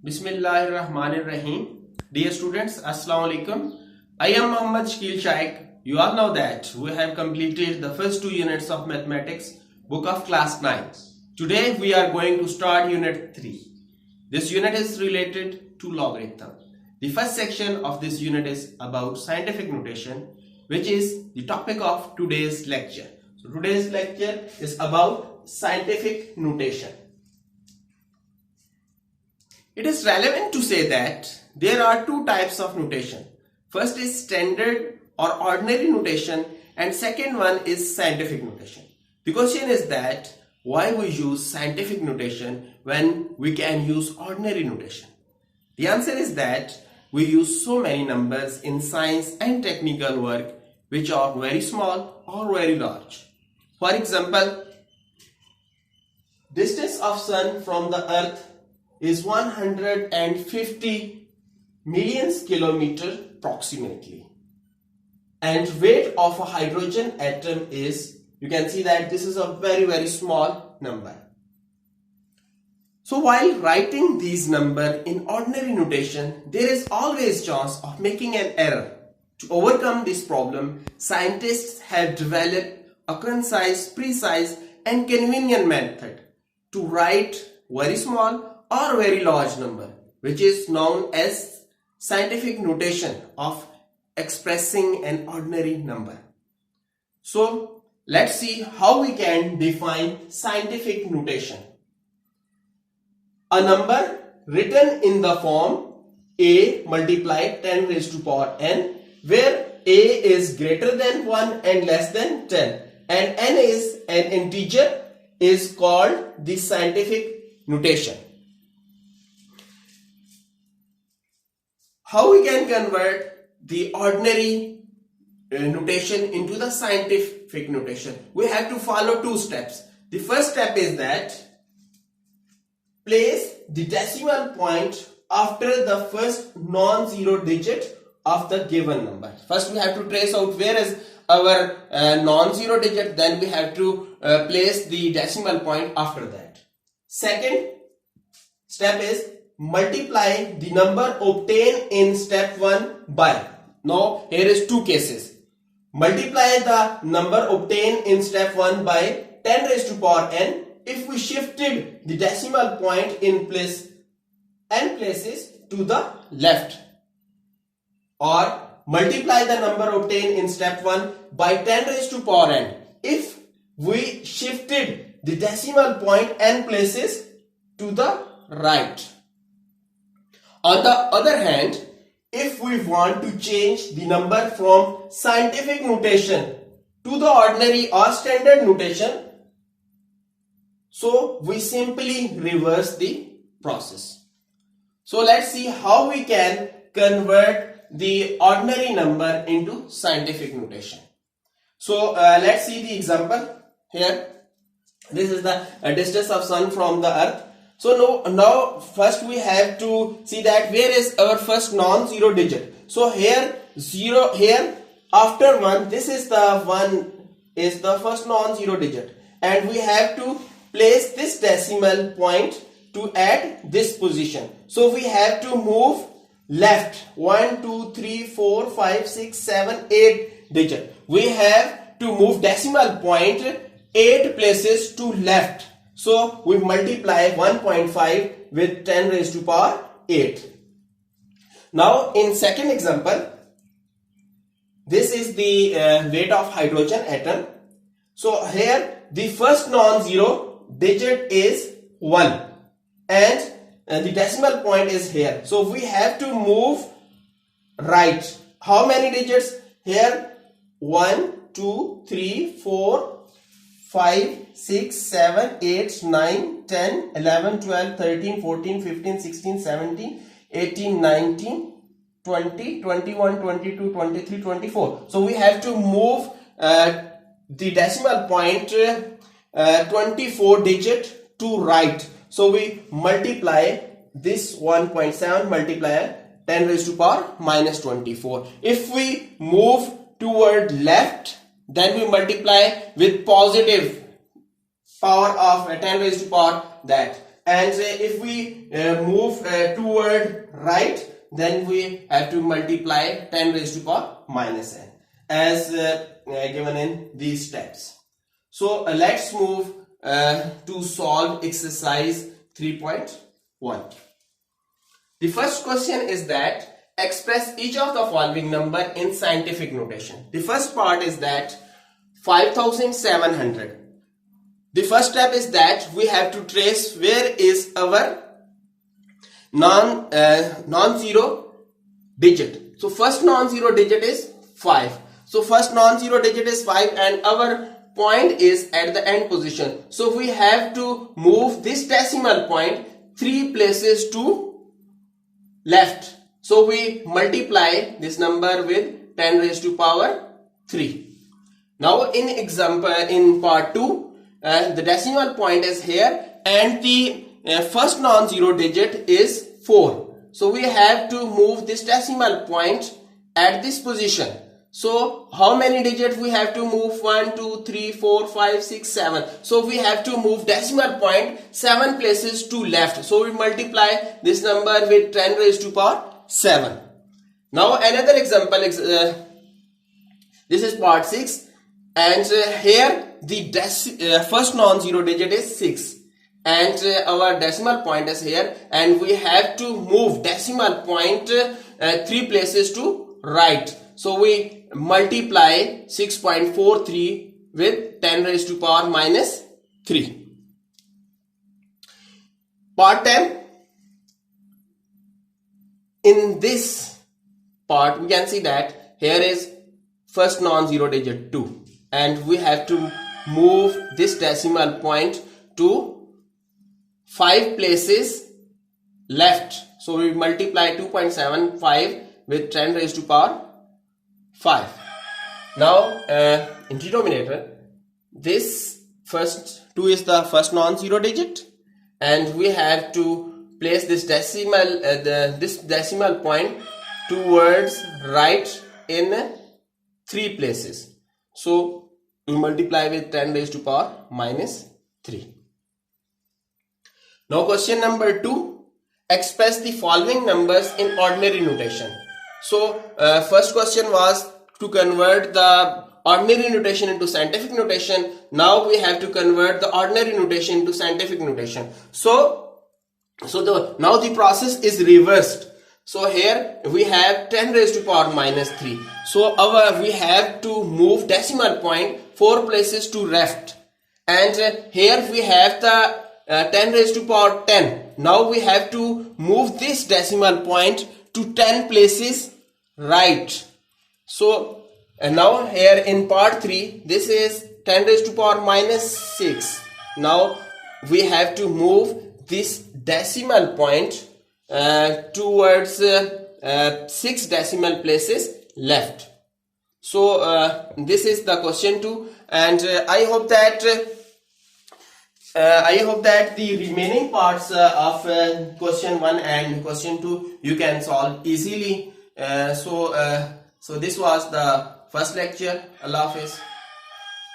Bismillahirrahmanirrahim. Dear students, Assalamu alaikum. I am Muhammad Shakil Shaikh. You all know that we have completed the first 2 units of mathematics book of class 9. Today we are going to start unit 3. This unit is related to logarithm. The first section of this unit is about scientific notation, which is the topic of today's lecture. So today's lecture is about scientific notation. It is relevant to say that there are two types of notation. First is standard or ordinary notation and second one is scientific notation. The question is that why we use scientific notation when we can use ordinary notation? The answer is that we use so many numbers in science and technical work which are very small or very large. For example, distance of sun from the earth is 150 million kilometers approximately, and weight of a hydrogen atom is, you can see that this is a very small number. So while writing these numbers in ordinary notation, there is always chance of making an error. To overcome this problem, scientists have developed a concise, precise and convenient method to write very small or very large number, which is known as scientific notation of expressing an ordinary number. So let's see how we can define scientific notation. A number written in the form a multiplied 10 raised to power n, where a is greater than 1 and less than 10 and n is an integer, is called the scientific notation. How we can convert the ordinary notation into the scientific notation? We have to follow two steps. The first step is that place the decimal point after the first non-zero digit of the given number. First we have to trace out where is our non-zero digit, then we have to place the decimal point after that. Second step is multiply the number obtained in step 1 by. Now here is two cases. Multiply the number obtained in step 1 by 10 raised to power n if we shifted the decimal point in place n places to the left, or multiply the number obtained in step 1 by 10 raised to power n if we shifted the decimal point n places to the right. On the other hand, if we want to change the number from scientific notation to the ordinary or standard notation, so we simply reverse the process. So let's see how we can convert the ordinary number into scientific notation. So let's see the example here. This is the distance of sun from the earth. So now first we have to see that where is our first non-zero digit. So here 0, here after 1, this is the 1 is the first non-zero digit, and we have to place this decimal point to add this position. So we have to move left 1, 2, 3, 4, 5, 6, 7, 8 digit. We have to move decimal point 8 places to left. So we multiply 1.5 with 10 raised to power 8. Now in second example, this is the weight of hydrogen atom. So here the first non-zero digit is 1 and the decimal point is here. So we have to move right. How many digits? Here 1, 2, 3, 4, 5, 6, 7, 8, 9, 10, 11, 12, 13, 14, 15, 16, 17, 18, 19, 20, 21, 22, 23, 24. So we have to move the decimal point 24 digit to right. So we multiply this 1.7 multiply 10 raised to power minus 24. If we move toward left, then we multiply with positive power of 10 raised to power that, and if we move toward right, then we have to multiply 10 raised to power minus n as given in these steps. So let's move to solve exercise 3.1. The first question is that express each of the following number in scientific notation. The first part is that 5700. The first step is that we have to trace where is our non-zero digit. So first non-zero digit is 5. So first non-zero digit is 5 and our point is at the end position. So we have to move this decimal point 3 places to left. So we multiply this number with 10 raised to power 3. Now in example, in part 2, the decimal point is here and the first non-zero digit is 4. So we have to move this decimal point at this position. So how many digits we have to move? 1, 2, 3, 4, 5, 6, 7. So we have to move decimal point 7 places to left. So we multiply this number with 10 raised to power 7. Now another example, this is part 6 and here the first non-zero digit is 6 and our decimal point is here and we have to move decimal point 3 places to right. So we multiply 6.43 with 10 raised to power minus 3. Part 10. In this part we can see that here is first non-zero digit 2 and we have to move this decimal point to 5 places left. So we multiply 2.75 with 10 raised to power 5. Now in denominator, this first 2 is the first non-zero digit and we have to place this decimal this decimal point towards right in 3 places. So we multiply with 10 raised to power minus 3. Now question number 2, express the following numbers in ordinary notation. So first question was to convert the ordinary notation into scientific notation. Now we have to convert the ordinary notation into scientific notation. Now the process is reversed. So here we have 10 raised to power minus 3. So we have to move decimal point 4 places to left. And here we have the 10 raised to power 10. Now we have to move this decimal point to 10 places right. So now here in part 3, this is 10 raised to power minus 6. Now we have to move this decimal point towards 6 decimal places left. So this is the question 2 and I hope that the remaining parts of question 1 and question 2 you can solve easily. So this was the first lecture. Allah Hafiz.